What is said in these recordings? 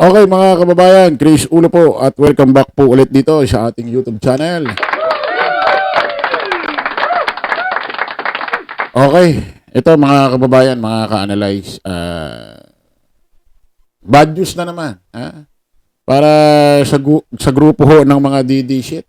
Okay mga kababayan, Chris Ulo po at welcome back po ulit dito sa ating YouTube channel. Okay, ito mga kababayan, mga ka-analyze, bad news na naman. Ha? Para sa grupo ho ng mga DD shit,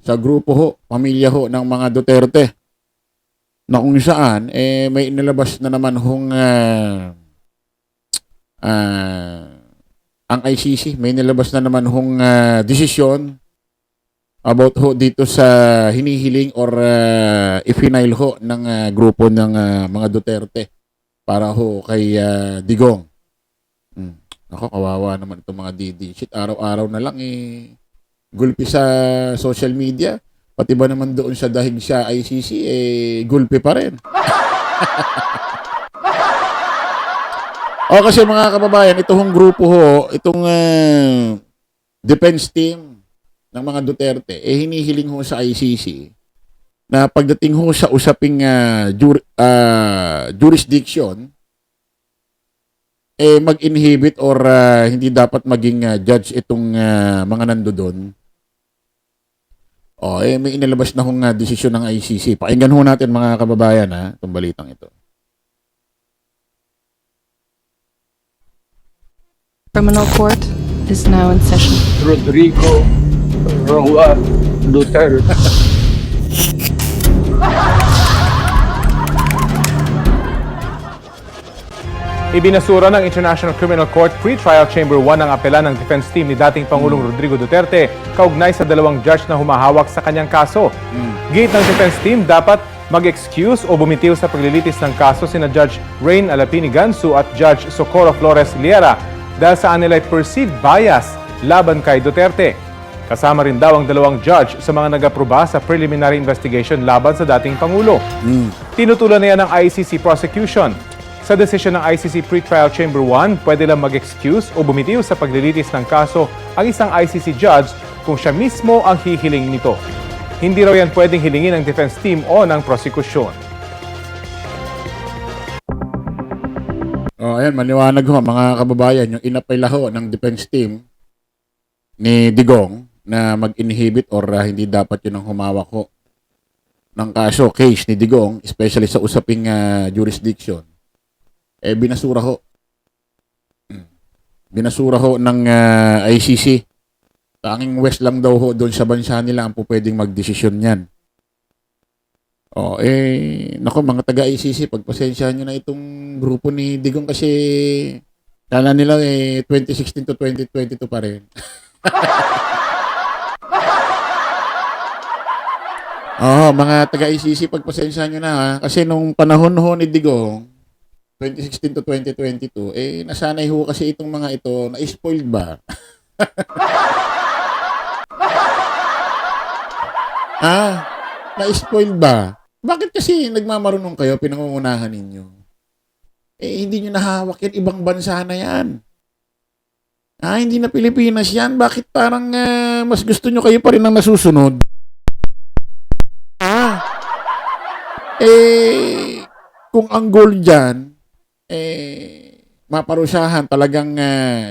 sa grupo ho, pamilya ho ng mga Duterte, na kung saan, may inilabas na naman hong ang ICC, may nilabas na naman hong desisyon about ho dito sa hinihiling or ifinail ho ng grupo ng mga Duterte para ho kay Digong. Ako, kawawa naman itong mga DD shit. Araw-araw na lang gulpi sa social media. Pati ba naman doon sa dahig sa ICC, gulpi pa rin. O kasi mga kababayan, itong grupo ho, itong defense team ng mga Duterte, hinihiling ho sa ICC na pagdating ho sa usaping jurisdiction, mag-inhibit or hindi dapat maging judge itong mga nandoon. May inilabas na hong desisyon ng ICC. Pakinggan ho natin mga kababayan itong balitang ito. Criminal Court is now in session. Rodrigo Roa Duterte. Ibinasura ng International Criminal Court Pre-Trial Chamber 1 ang apela ng defense team ni dating Pangulong Rodrigo Duterte kaugnay sa dalawang judge na humahawak sa kanyang kaso. Gate ng defense team dapat mag-excuse o bumitiw sa paglilitis ng kaso sina Judge Rain Alapini Gansu at Judge Socorro Flores Liera dahil sa nila'y perceived bias laban kay Duterte. Kasama rin daw ang dalawang judge sa mga nag-aproba sa preliminary investigation laban sa dating Pangulo. Tinutulan na yan ng ICC prosecution. Sa desisyon ng ICC Pre-Trial Chamber 1, pwede lang mag-excuse o bumitiw sa paglilitis ng kaso ang isang ICC judge kung siya mismo ang hihiling nito. Hindi raw yan pwedeng hilingin ng defense team o ng prosekusyon. Ayan, maliwanag ho mga kababayan, yung inapela ho ng defense team ni Digong na mag-inhibit or hindi dapat yun ang humawak ho ng kaso, case ni Digong, especially sa usaping jurisdiction. Binasura ho. Binasura ho ng ICC. Tanging West lang daw ho doon sa bansa nila ang po pwedeng magdesisyon yan. Nako mga taga-ICC, pagpasensyahan nyo na itong grupo ni Digong kasi kala nila 2016 to 2022 pa rin. Mga taga-ICC, pagpasensyahan nyo na kasi nung panahon ho ni Digong, 2016 to 2022, nasanay ho kasi itong mga ito, na-spoiled ba? Na-spoiled ba? Bakit kasi nagmamarunong kayo, pinangungunahan ninyo? Hindi nyo nahawak yan, ibang bansa na yan. Hindi na Pilipinas yan, bakit parang mas gusto nyo kayo pa rin ang nasusunod? Kung ang goal dyan, maparusahan talagang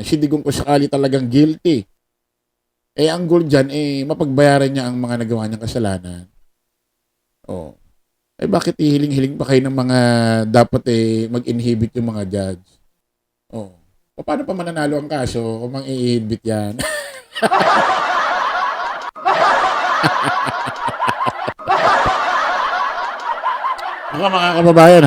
si Digong ko sakali talagang guilty. Ang goal dyan, mapagbayaran niya ang mga nagawa niyang kasalanan. Bakit ihiling-hiling pa kayo ng mga dapat mag-inhibit yung mga judge? Paano pa mananalo ang kaso kung mang-i-inhibit yan? Mga kababayan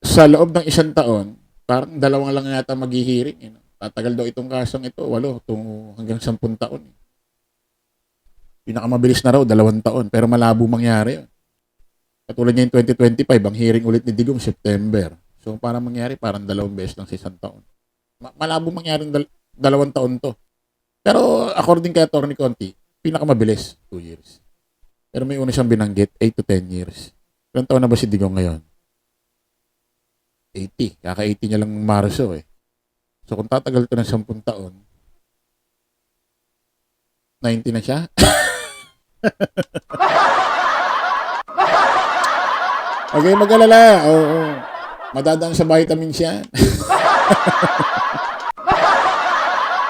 sa loob ng 1 taon, parang 2 lang yata maghihiring. Tatagal daw itong kasong ito, 8 hanggang 10 taon. Pinakamabilis na raw, 2 taon. Pero malabo mangyari yun. Katulad niya yung 2025, ang hearing ulit ni Digong, September. So, parang mangyari, parang 2 beses lang sa 1 taon. Malabo mangyari 2 taon to. Pero, according kay Atty. Conti, pinakamabilis, 2 years. Pero may una siyang binanggit, 8 to 10 years. Ilang taon na ba si Digong ngayon? 80. Kaka-80 niya lang Marso So, kung tatagal ito ng 10 taon, 90 na siya? Okay, mag-alala. Madadaan sa vitamins yan.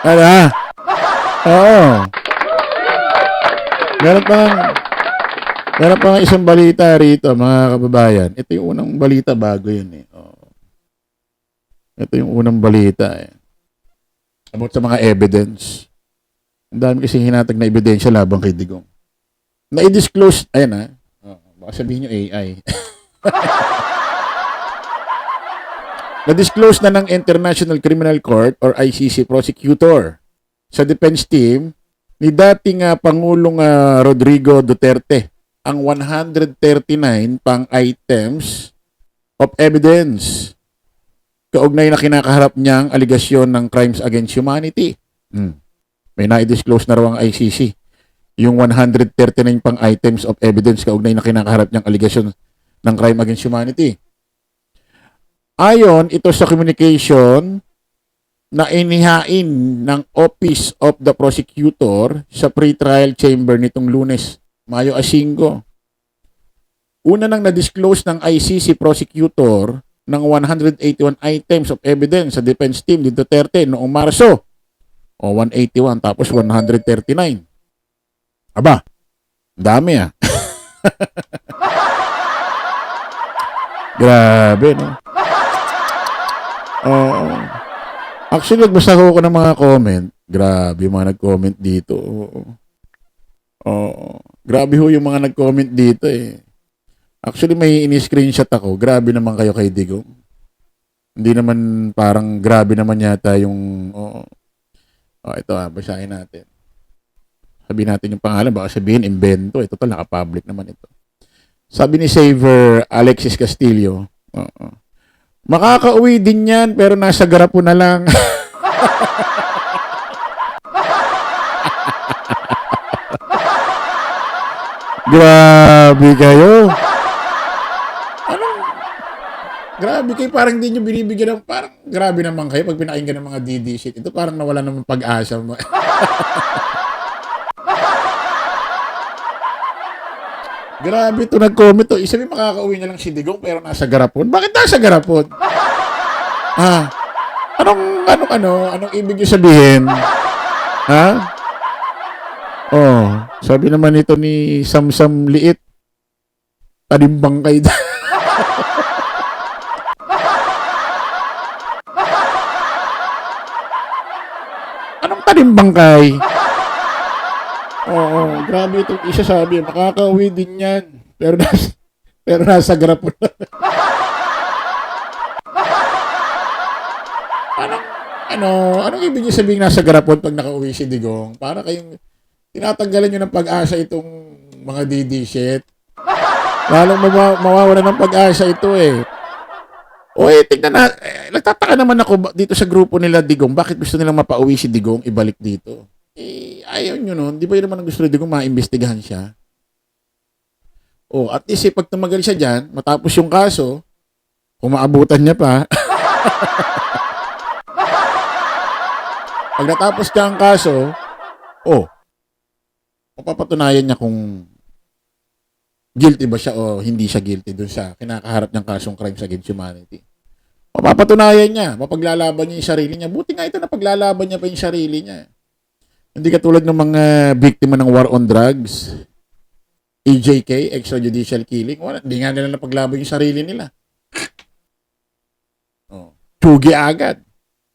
Ano? Oo. Meron pang isang balita rito, mga kababayan. Ito yung unang balita bago yun eh. Oo. Ito yung unang balita eh. About sa mga evidence. Ang dami kasi hinatag na ebidensya labang kay Digong. Na-disclose, ayan ha. Baka sabihin nyo AI. Na-disclose na ng International Criminal Court or ICC prosecutor sa defense team ni dating Pangulong Rodrigo Duterte ang 139 pang items of evidence kaugnay na kinakaharap niyang aligasyon ng crimes against humanity. May na-disclose na raw ang ICC yung 139 pang items of evidence kaugnay na kinakaharap niyang aligasyon ng crime against humanity. Ayon ito sa communication na inihain ng Office of the Prosecutor sa pre-trial chamber nitong Lunes, Mayo 5. Una nang na-disclose ng ICC prosecutor ng 181 items of evidence sa defense team ni Duterte noong Marso. O 181 tapos 139. Aba, dami ah. Grabe, no? Actually, nagbasa ko ng mga comment. Grabe yung mga nag-comment dito. Grabe ho yung mga nag-comment dito eh. Actually, may ini-screenshot ako. Grabe naman kayo kay Digong. Hindi naman parang grabe naman yata yung... ito basahin natin. Sabihin natin yung pangalan. Baka sabihin, invento. Ito total, naka-public naman ito. Sabi ni Saver Alexis Castillo, makakauwi din yan, pero nasa garapo na lang. Grabe kayo. Grabe kayo, parang hindi nyo binibigyan ng, parang grabe naman kayo pag pinakinggan ng mga DD shit. Ito parang nawala naman pag-asa. Grabe ito nag-comment to. Isabi makakauwi na lang si Digong pero nasa garapon. Bakit nasa garapon? Anong ibig niyo sabihin? Ha? Sabi naman ito ni Samsam Liit. Tadimbang kayo. Anong tadimbang kay? Grabe itong isa sabi. Makakauwi din yan. Pero nasa garapon. Anong ibig niyo sabihin nasa garapon pag nakauwi si Digong? Para kayong tinatanggalan nyo ng pag-asa itong mga DD shit. Lalong mawawala ng pag-asa ito eh. Tignan na. Nagtataka naman ako dito sa grupo nila Digong. Bakit gusto nilang mapauwi si Digong ibalik dito? Ayaw nyo nun. Di ba yun naman ang gusto ni Digong maimbestigahan siya? At least pag tumagal siya dyan, matapos yung kaso, kung maabutan niya pa, pag natapos niya ang kaso, mapapatunayan niya kung guilty ba siya o hindi siya guilty dun sa kinakaharap niyang kasong crimes against humanity. Mapapatunayan niya, mapaglalaban niya yung sarili niya. Buti nga ito na paglalaban niya pa yung sarili niya. Hindi katulad ng mga biktima ng war on drugs, EJK, extrajudicial killing. Hindi nga nila napaglaban yung sarili nila. Tugi agad.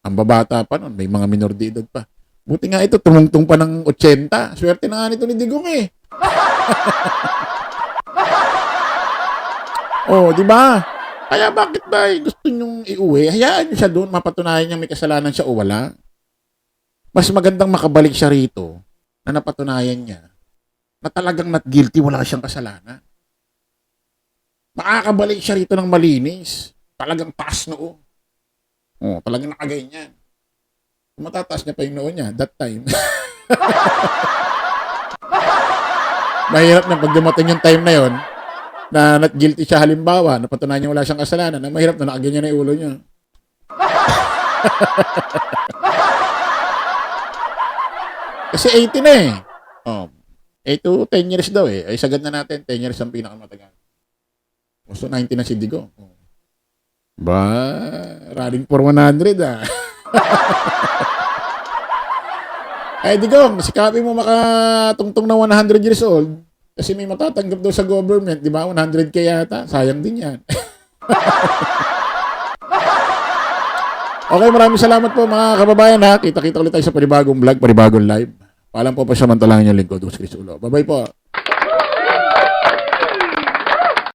Ang babata pa nun, may mga minor de edad pa. Buti nga ito, tumungtong pa ng 80. Swerte na nga nito ni Digong eh. Di ba? Kaya bakit ba gusto nyong iuwi? Hayaan nyo siya doon, mapatunayan niya may kasalanan siya o wala. Mas magandang makabalik siya rito na napatunayan niya na talagang not guilty, wala siyang kasalanan. Makakabalik siya rito ng malinis. Talagang taas noo. Talagang nakaganyan. Matataas niya pa yung noo niya that time. Mahirap na pag dumating yung time na yon na not guilty siya halimbawa, napatunayan niya wala siyang kasalanan, na mahirap na nakaganyan na yung ulo niya. Kasi 80 na eh. 8 to 10 years daw eh. Ay sagad na natin, 10 years ang pinakamatagal. So 90 na si Digong. Ba, running for 100 ah. Ay, digong, sikapin mo makatungtong na 100 years old kasi may matatanggap daw sa government, di ba? 100K yata. Sayang din yan. Okay, maraming salamat po mga kababayan ha. Kita-kita ulit tayo sa panibagong vlog, panibagong live. Paalam po pa samantalang yung lingkod, Chris Ulo. Bye-bye po.